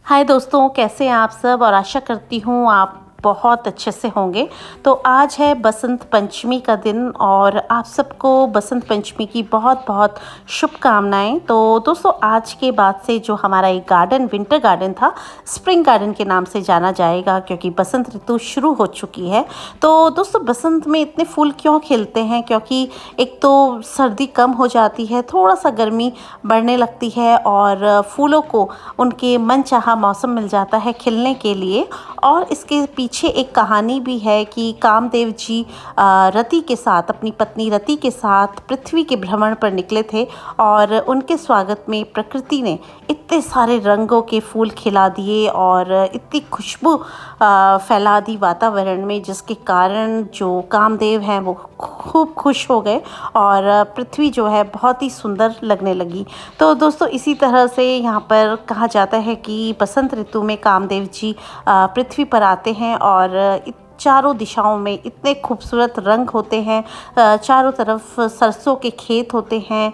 हाय दोस्तों, कैसे हैं आप सब। और आशा करती हूँ आप बहुत अच्छे से होंगे। तो आज है बसंत पंचमी का दिन और आप सबको बसंत पंचमी की बहुत बहुत शुभकामनाएं। तो दोस्तों, आज के बाद से जो हमारा एक गार्डन, विंटर गार्डन था, स्प्रिंग गार्डन के नाम से जाना जाएगा, क्योंकि बसंत ऋतु शुरू हो चुकी है। तो दोस्तों, बसंत में इतने फूल क्यों खिलते हैं? क्योंकि एक तो सर्दी कम हो जाती है, थोड़ा सा गर्मी बढ़ने लगती है और फूलों को उनके मनचाहा मौसम मिल जाता है खिलने के लिए। और इसके पीछे एक कहानी भी है कि कामदेव जी रति के साथ, अपनी पत्नी रति के साथ पृथ्वी के भ्रमण पर निकले थे और उनके स्वागत में प्रकृति ने इतने सारे रंगों के फूल खिला दिए और इतनी खुशबू फैला दी वातावरण में, जिसके कारण जो कामदेव हैं वो खूब खुश हो गए और पृथ्वी जो है बहुत ही सुंदर लगने लगी। तो दोस्तों, इसी तरह से यहाँ पर कहा जाता है कि बसंत ऋतु में कामदेव जी पृथ्वी पर आते हैं और चारों दिशाओं में इतने खूबसूरत रंग होते हैं। चारों तरफ सरसों के खेत होते हैं।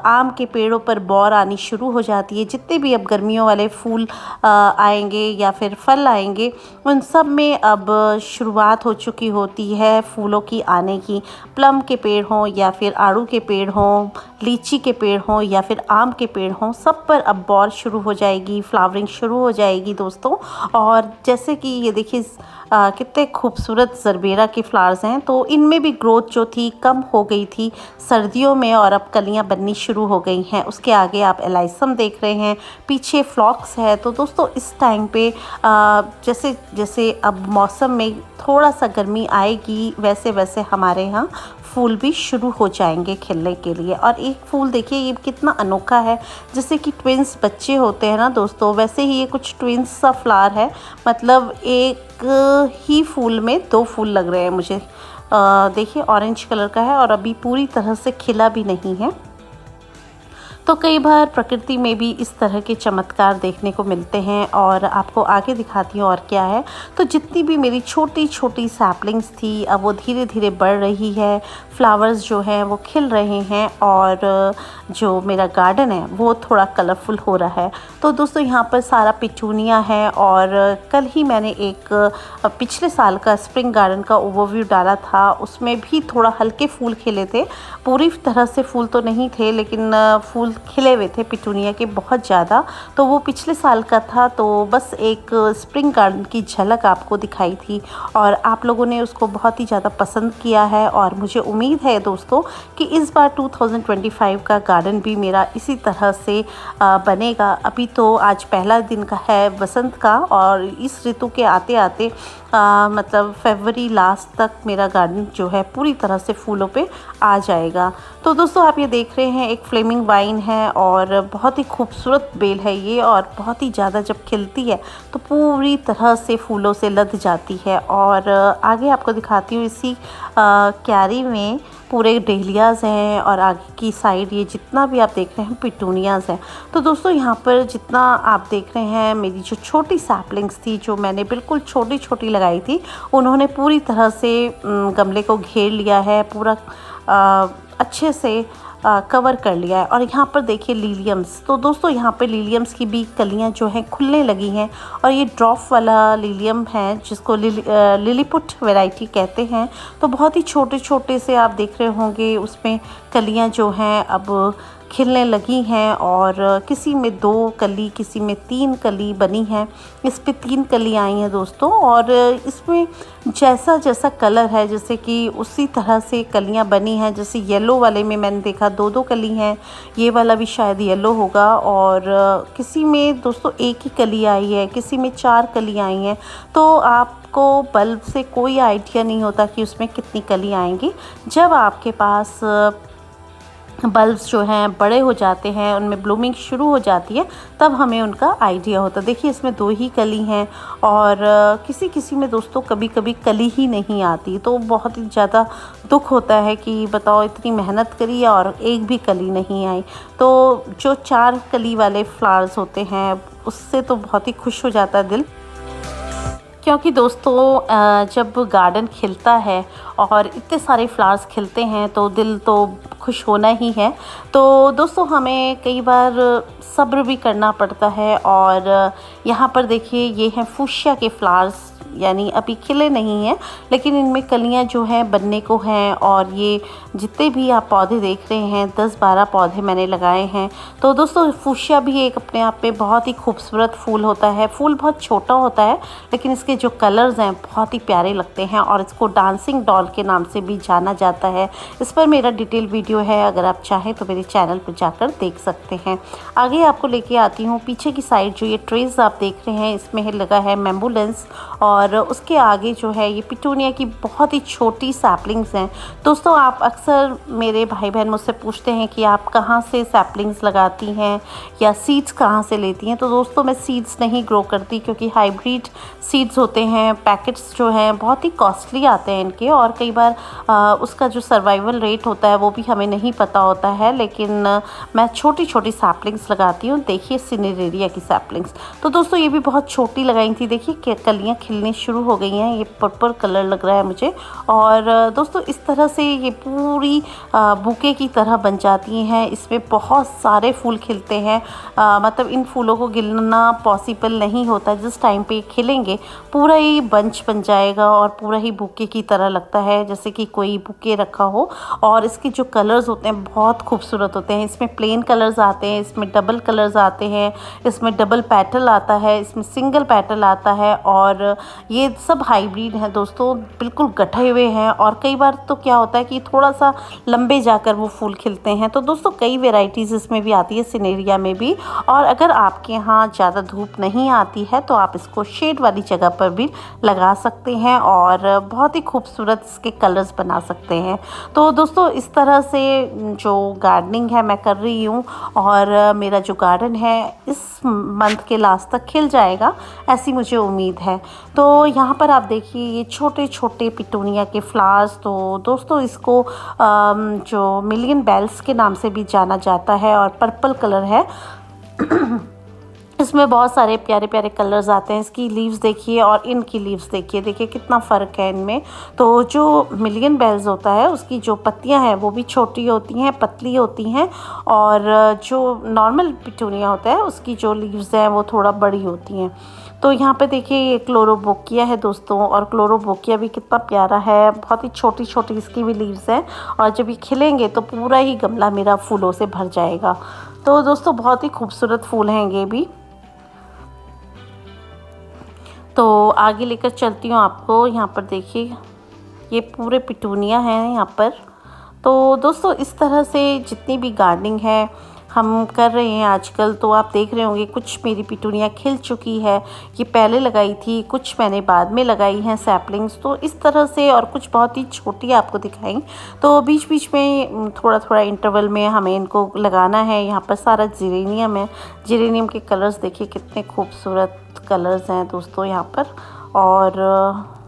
आम के पेड़ों पर बौर आनी शुरू हो जाती है। जितने भी अब गर्मियों वाले फूल आएंगे या फिर फल आएंगे, उन सब में अब शुरुआत हो चुकी होती है फूलों की आने की। प्लम के पेड़ हों या फिर आड़ू के पेड़ हों, लीची के पेड़ हों या फिर आम के पेड़ हों, सब पर अब बौर शुरू हो जाएगी, फ्लावरिंग शुरू हो जाएगी दोस्तों। और जैसे कि ये देखिए कितने खूबसूरत जरबेरा के फ्लावर्स हैं। तो इनमें भी ग्रोथ जो थी कम हो गई थी सर्दियों में और अब कलियां बननी शुरू हो गई हैं। उसके आगे आप एलाइसम देख रहे हैं, पीछे फ्लॉक्स है। तो दोस्तों, इस टाइम पे जैसे जैसे अब मौसम में थोड़ा सा गर्मी आएगी, वैसे वैसे हमारे यहाँ फूल भी शुरू हो जाएंगे खिलने के लिए। और एक फूल देखिए, ये कितना अनोखा है। जैसे कि ट्विंस बच्चे होते हैं ना दोस्तों, वैसे ही ये कुछ ट्विंस सा फ्लावर है। मतलब एक ही फूल में दो फूल लग रहे हैं मुझे। देखिए, ऑरेंज कलर का है और अभी पूरी तरह से खिला भी नहीं है। तो कई बार प्रकृति में भी इस तरह के चमत्कार देखने को मिलते हैं और आपको आगे दिखाती हूँ और क्या है। तो जितनी भी मेरी छोटी छोटी सैपलिंग्स थी, अब वो धीरे धीरे बढ़ रही है। फ्लावर्स जो हैं वो खिल रहे हैं और जो मेरा गार्डन है वो थोड़ा कलरफुल हो रहा है। तो दोस्तों, यहाँ पर सारा पिटूनिया है और कल ही मैंने एक पिछले साल का स्प्रिंग गार्डन का ओवरव्यू डाला था। उसमें भी थोड़ा हल्के फूल खिले थे, पूरी तरह से फूल तो नहीं थे, लेकिन फूल खिले हुए थे पिटूनिया के बहुत ज़्यादा। तो वो पिछले साल का था। तो बस एक स्प्रिंग गार्डन की झलक आपको दिखाई थी और आप लोगों ने उसको बहुत ही ज़्यादा पसंद किया है। और मुझे उम्मीद है दोस्तों कि इस बार 2025 का गार्डन भी मेरा इसी तरह से बनेगा। अभी तो आज पहला दिन का है बसंत का और इस ऋतु के आते आते मतलब फरवरी लास्ट तक मेरा गार्डन जो है पूरी तरह से फूलों पे आ जाएगा। तो दोस्तों, आप ये देख रहे हैं एक फ्लेमिंग वाइन है और बहुत ही खूबसूरत बेल है ये और बहुत ही ज़्यादा जब खिलती है तो पूरी तरह से फूलों से लद जाती है। और आगे आपको दिखाती हूँ, इसी क्यारी में पूरे डेलियाज़ हैं और आगे की साइड ये जितना भी आप देख रहे हैं पिटूनियाज़ हैं। तो दोस्तों, यहाँ पर जितना आप देख रहे हैं, मेरी जो छोटी सैपलिंग्स थी जो मैंने बिल्कुल छोटी छोटी लगाई थी, उन्होंने पूरी तरह से गमले को घेर लिया है, पूरा अच्छे से कवर कर लिया है। और यहाँ पर देखिए लिलियम्स। तो दोस्तों, यहाँ पे लिलियम्स की भी कलियाँ जो हैं खुलने लगी हैं और ये ड्रॉप वाला लिलियम है जिसको लिलीपुट वैरायटी कहते हैं। तो बहुत ही छोटे छोटे से आप देख रहे होंगे उसमें कलियाँ जो हैं अब खिलने लगी हैं और किसी में 2 कली, किसी में 3 कली बनी है। इस पे 3 कली आई हैं दोस्तों। और इसमें जैसा जैसा कलर है, जैसे कि उसी तरह से कलियां बनी हैं। जैसे येलो वाले में मैंने देखा 2-2 कली हैं, ये वाला भी शायद येलो होगा। और किसी में दोस्तों 1 ही कली आई है, किसी में 4 कली आई हैं। तो आपको बल्ब से कोई आइडिया नहीं होता कि उसमें कितनी कली आएंगी। जब आपके पास बल्ब्स जो हैं बड़े हो जाते हैं, उनमें ब्लूमिंग शुरू हो जाती है, तब हमें उनका आइडिया होता है। देखिए, इसमें 2 ही कली हैं और किसी किसी में दोस्तों कभी कभी कली ही नहीं आती। तो बहुत ही ज़्यादा दुख होता है कि बताओ, इतनी मेहनत करी और एक भी कली नहीं आई। तो जो 4 कली वाले फ्लावर्स होते हैं उससे तो बहुत ही खुश हो जाता है दिल। क्योंकि दोस्तों जब गार्डन खिलता है और इतने सारे फ्लावर्स खिलते हैं तो दिल तो खुश होना ही है। तो दोस्तों हमें कई बार सब्र भी करना पड़ता है। और यहाँ पर देखिए ये हैं फूशिया के फ्लावर्स, यानी अभी खिले नहीं हैं लेकिन इनमें कलियाँ जो हैं बनने को हैं। और ये जितने भी आप पौधे देख रहे हैं 10-12 पौधे मैंने लगाए हैं। तो दोस्तों फूशिया भी एक अपने आप में बहुत ही खूबसूरत फूल होता है। फूल बहुत छोटा होता है लेकिन इसके जो कलर्स हैं बहुत ही प्यारे लगते हैं और इसको डांसिंग डॉल के नाम से भी जाना जाता है। इस पर मेरा डिटेल वीडियो है, अगर आप चाहें तो मेरे चैनल पर जाकर देख सकते हैं। आगे आपको लेके आती हूँ पीछे की साइड। जो ये ट्रेज आप देख रहे हैं इसमें लगा है मेम्बुलेंस और उसके आगे जो है ये पिटूनिया की बहुत ही छोटी सैपलिंग्स हैं। दोस्तों आप अक्सर मेरे भाई बहन मुझसे पूछते हैं कि आप कहाँ से सैपलिंग्स लगाती हैं या सीड्स कहाँ से लेती हैं। तो दोस्तों मैं सीड्स नहीं ग्रो करती क्योंकि हाइब्रिड सीड्स होते हैं। पैकेट्स जो हैं बहुत ही कॉस्टली आते हैं इनके और कई बार उसका जो सर्वाइवल रेट होता है वो भी हमें नहीं पता होता है। लेकिन मैं छोटी छोटी सैपलिंग्स लगाती हूँ। देखिए सिनेरेरिया की सैपलिंग्स, तो दोस्तों ये भी बहुत छोटी लगाई थी। देखिए कलियाँ खिलनी शुरू हो गई हैं। ये पर्पल कलर लग रहा है मुझे। और दोस्तों इस तरह से ये पूरी बुके की तरह बन जाती हैं। इसमें बहुत सारे फूल खिलते हैं। मतलब इन फूलों को गिनना पॉसिबल नहीं होता। जिस टाइम पे खिलेंगे पूरा ही बंच बन जाएगा और पूरा ही बुके की तरह लगता है जैसे कि कोई बुके रखा हो। और इसके जो कलर्स होते हैं बहुत खूबसूरत होते हैं। इसमें प्लेन कलर्स आते हैं, इसमें डबल कलर्स आते हैं, इसमें डबल पेटल आता है, इसमें सिंगल पेटल आता है। और ये सब हाइब्रिड हैं दोस्तों, बिल्कुल गठे हुए हैं। और कई बार तो क्या होता है कि थोड़ा सा लंबे जाकर वो फूल खिलते हैं। तो दोस्तों कई वेराइटीज़ इसमें भी आती है, सिनेरिया में भी। और अगर आपके यहाँ ज़्यादा धूप नहीं आती है तो आप इसको शेड वाली जगह पर भी लगा सकते हैं और बहुत ही खूबसूरत इसके कलर्स बना सकते हैं। तो दोस्तों इस तरह से जो गार्डनिंग है मैं कर रही हूँ और मेरा जो गार्डन है इस मंथ के लास्ट तक खिल जाएगा, ऐसी मुझे उम्मीद है। तो यहाँ पर आप देखिए ये छोटे छोटे पिटूनिया के फ्लावर्स। तो दोस्तों इसको जो मिलियन बेल्स के नाम से भी जाना जाता है और पर्पल कलर है। इसमें बहुत सारे प्यारे प्यारे कलर्स आते हैं। इसकी लीव्स देखिए और इनकी लीव्स देखिए, देखिए कितना फ़र्क है इनमें। तो जो मिलियन बेल्स होता है उसकी जो पत्तियां हैं वो भी छोटी होती हैं, पतली होती हैं। और जो नॉर्मल पिटूनिया होता है उसकी जो लीव्स हैं वो थोड़ा बड़ी होती हैं। तो यहाँ पे देखिए ये क्लोरोबोकिया है दोस्तों, और क्लोरोबोकिया भी कितना प्यारा है। बहुत ही छोटी छोटी इसकी भी लीव्स हैं और जब ये खिलेंगे तो पूरा ही गमला मेरा फूलों से भर जाएगा। तो दोस्तों बहुत ही खूबसूरत फूल हैं ये भी। तो आगे लेकर चलती हूँ आपको। यहाँ पर देखिए ये पूरे पिटूनिया हैं यहाँ पर। तो दोस्तों इस तरह से जितनी भी गार्डनिंग है हम कर रहे हैं आजकल, तो आप देख रहे होंगे कुछ मेरी पिटूनिया खिल चुकी है। ये पहले लगाई थी, कुछ मैंने बाद में लगाई हैं सैपलिंग्स। तो इस तरह से, और कुछ बहुत ही छोटी आपको दिखाई। तो बीच बीच में थोड़ा थोड़ा इंटरवल में हमें इनको लगाना है। यहाँ पर सारा जिरेनियम है। जिरेनियम के कलर्स देखिए कितने खूबसूरत कलर्स हैं दोस्तों यहाँ पर। और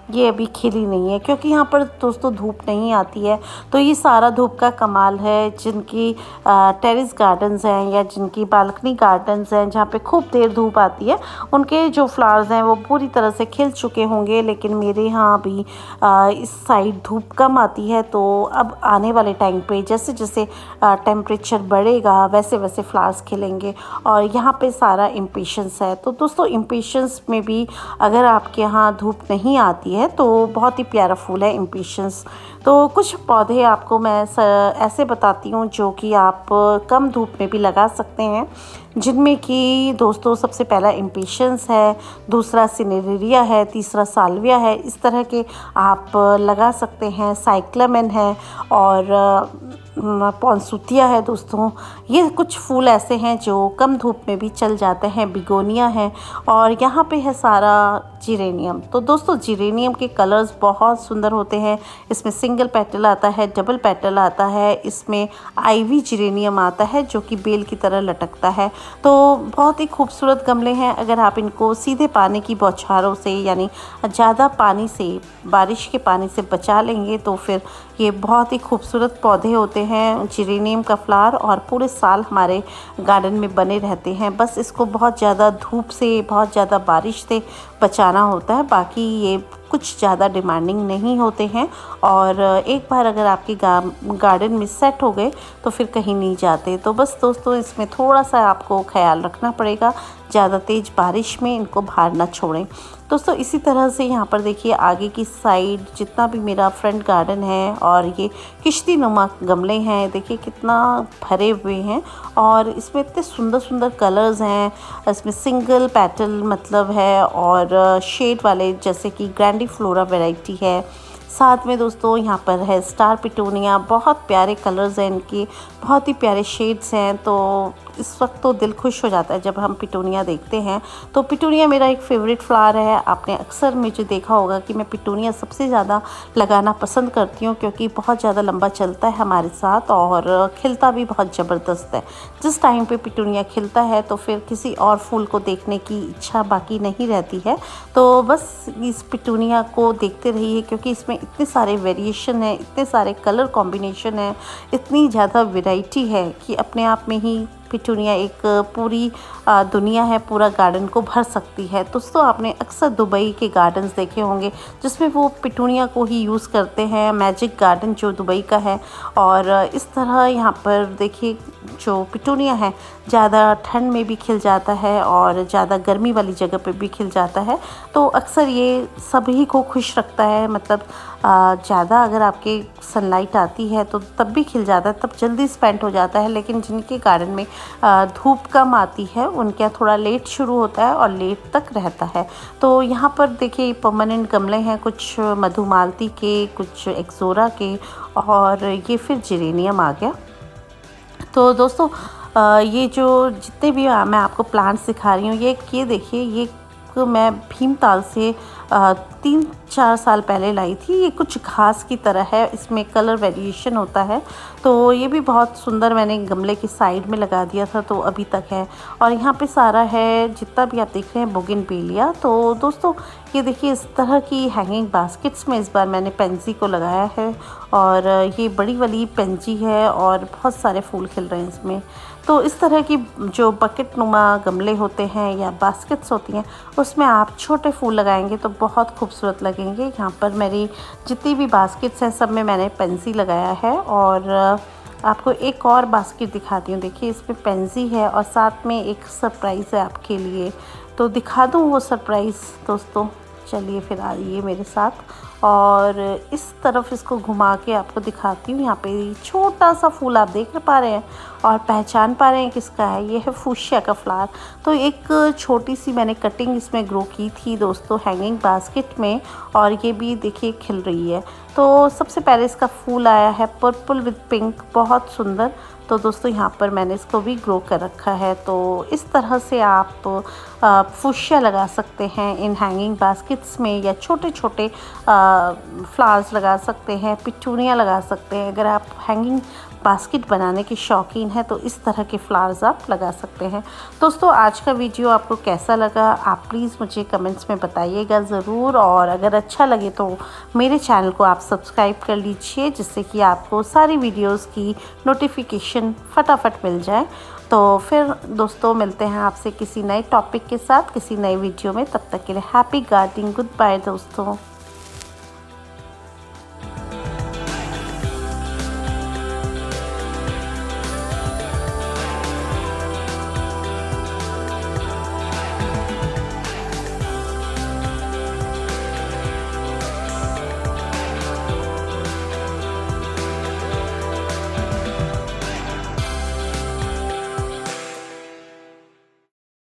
ये अभी खिली नहीं है क्योंकि यहाँ पर दोस्तों धूप नहीं आती है। तो ये सारा धूप का कमाल है। जिनकी टेरेस गार्डन्स हैं या जिनकी बालकनी गार्डन्स हैं जहाँ पे खूब देर धूप आती है, उनके जो फ्लावर्स हैं वो पूरी तरह से खिल चुके होंगे। लेकिन मेरे यहाँ अभी इस साइड धूप कम आती है। तो अब आने वाले टाइम पे जैसे जैसे टेम्परेचर बढ़ेगा वैसे वैसे फ्लावर्स खिलेंगे। और यहाँ पे सारा इम्पेशंस है। तो दोस्तों इम्पेशंस में भी अगर आपके यहाँ धूप नहीं आती है तो बहुत ही प्यारा फूल है इम्पेशंस। तो कुछ पौधे आपको मैं ऐसे बताती हूँ जो कि आप कम धूप में भी लगा सकते हैं, जिनमें कि दोस्तों सबसे पहला इम्पेशंस है, दूसरा सिनेरिया है, तीसरा साल्विया है। इस तरह के आप लगा सकते हैं। साइक्लामेन है और पॉन्सूतिया है दोस्तों। ये कुछ फूल ऐसे हैं जो कम धूप में भी चल जाते हैं। बिगोनिया है और यहाँ पे है सारा जिरेनियम। तो दोस्तों जिरेनियम के कलर्स बहुत सुंदर होते हैं। इसमें सिंगल पेटल आता है, डबल पेटल आता है, इसमें आईवी जिरेनियम आता है जो कि बेल की तरह लटकता है। तो बहुत ही खूबसूरत गमले हैं। अगर आप इनको सीधे पानी की बौछारों से यानी ज़्यादा पानी से, बारिश के पानी से बचा लेंगे तो फिर ये बहुत ही खूबसूरत पौधे होते हैं जेरेनियम का फ्लावर और पूरे साल हमारे गार्डन में बने रहते हैं। बस इसको बहुत ज़्यादा धूप से, बहुत ज़्यादा बारिश से बचाना होता है, बाकी ये कुछ ज़्यादा डिमांडिंग नहीं होते हैं। और एक बार अगर आपके गार्डन में सेट हो गए तो फिर कहीं नहीं जाते। तो बस दोस्तों इसमें थोड़ा सा आपको ख्याल रखना पड़ेगा, ज़्यादा तेज़ बारिश में इनको बाहर ना छोड़ें। दोस्तों इसी तरह से यहाँ पर देखिए आगे की साइड जितना भी मेरा फ्रंट गार्डन है और ये किश्ती नुमा गमले हैं, देखिए कितना भरे हुए हैं और इसमें इतने सुंदर सुंदर कलर्स हैं। इसमें सिंगल पेटल मतलब है और शेड वाले जैसे कि ग्रैंडीफ्लोरा वैरायटी है। साथ में दोस्तों यहाँ पर है स्टार पिटूनिया, बहुत प्यारे कलर्स हैं इनके, बहुत ही प्यारे शेड्स हैं। तो इस वक्त तो दिल खुश हो जाता है जब हम पिटूनिया देखते हैं। तो पिटूनिया मेरा एक फेवरेट फ्लावर है। आपने अक्सर मुझे देखा होगा कि मैं पिटूनिया सबसे ज़्यादा लगाना पसंद करती हूँ क्योंकि बहुत ज़्यादा लंबा चलता है हमारे साथ और खिलता भी बहुत ज़बरदस्त है। जिस टाइम पे पिटूनिया खिलता है तो फिर किसी और फूल को देखने की इच्छा बाकी नहीं रहती है। तो बस इस पिटूनिया को देखते रहिए क्योंकि इसमें इतने सारे वेरिएशन हैं, इतने सारे कलर कॉम्बिनेशन हैं, इतनी ज़्यादा वैरायटी है कि अपने आप में ही पिटूनिया एक पूरी दुनिया है, पूरा गार्डन को भर सकती है। दोस्तों आपने अक्सर दुबई के गार्डन्स देखे होंगे जिसमें वो पिटूनिया को ही यूज़ करते हैं, मैजिक गार्डन जो दुबई का है। और इस तरह यहाँ पर देखिए जो पिटूनिया है ज़्यादा ठंड में भी खिल जाता है और ज़्यादा गर्मी वाली जगह पे भी खिल जाता है। तो अक्सर ये सभी को खुश रखता है, मतलब ज़्यादा अगर आपके सनलाइट आती है तो तब भी खिल जाता है, तब जल्दी स्पेंट हो जाता है। लेकिन जिनके गार्डन में धूप कम आती है उनके यहाँ थोड़ा लेट शुरू होता है और लेट तक रहता है। तो यहाँ पर देखिए परमानेंट गमले हैं, कुछ मधुमालती के, कुछ एक्सोरा के और ये फिर जेरेनियम आ गया। तो दोस्तों ये जो जितने भी मैं आपको प्लांट्स दिखा रही हूँ ये देखिए ये मैं भीमताल से 3-4 साल पहले लाई थी। ये कुछ घास की तरह है, इसमें कलर वेरिएशन होता है। तो ये भी बहुत सुंदर मैंने गमले की साइड में लगा दिया था तो अभी तक है। और यहाँ पे सारा है जितना भी आप देख रहे हैं बोगनवेलिया। तो दोस्तों ये देखिए इस तरह की हैंगिंग बास्केट्स में इस बार मैंने पेंजी को लगाया है और ये बड़ी वाली पेंजी है और बहुत सारे फूल खिल रहे हैं इसमें। तो इस तरह की जो बकेट नुमा गमले होते हैं या बास्केट्स होती हैं उसमें आप छोटे फूल लगाएंगे तो बहुत खूबसूरत लगेंगे। यहाँ पर मेरी जितनी भी बास्केट्स हैं सब में मैंने पेंसी लगाया है। और आपको एक और बास्केट दिखाती हूँ, देखिए इसमें पेंसी है और साथ में एक सरप्राइज़ है आपके लिए। तो दिखा दूँ वो सरप्राइज़ दोस्तों, चलिए फिर आइए मेरे साथ और इस तरफ इसको घुमा के आपको दिखाती हूँ। यहाँ पे छोटा सा फूल आप देख पा रहे हैं और पहचान पा रहे हैं किसका है, ये है फूशिया का फ्लावर। तो एक छोटी सी मैंने कटिंग इसमें ग्रो की थी दोस्तों हैंगिंग बास्केट में और ये भी देखिए खिल रही है। तो सबसे पहले इसका फूल आया है पर्पल विद पिंक, बहुत सुंदर। तो दोस्तों यहाँ पर मैंने इसको भी ग्रो कर रखा है। तो इस तरह से आप फूशिया लगा सकते हैं इन हैंगिंग बास्केट्स में या छोटे छोटे फ्लावर्स लगा सकते हैं, पिटूनिया लगा सकते हैं। अगर आप हैंगिंग बास्केट बनाने के शौकीन हैं तो इस तरह के फ्लावर्स आप लगा सकते हैं। दोस्तों आज का वीडियो आपको कैसा लगा आप प्लीज़ मुझे कमेंट्स में बताइएगा ज़रूर। और अगर अच्छा लगे तो मेरे चैनल को आप सब्सक्राइब कर लीजिए जिससे कि आपको सारी वीडियोस की नोटिफिकेशन फटाफट मिल जाए। तो फिर दोस्तों मिलते हैं आपसे किसी नए टॉपिक के साथ किसी नए वीडियो में, तब तक के लिए हैप्पी गार्डनिंग, गुड बाय दोस्तों।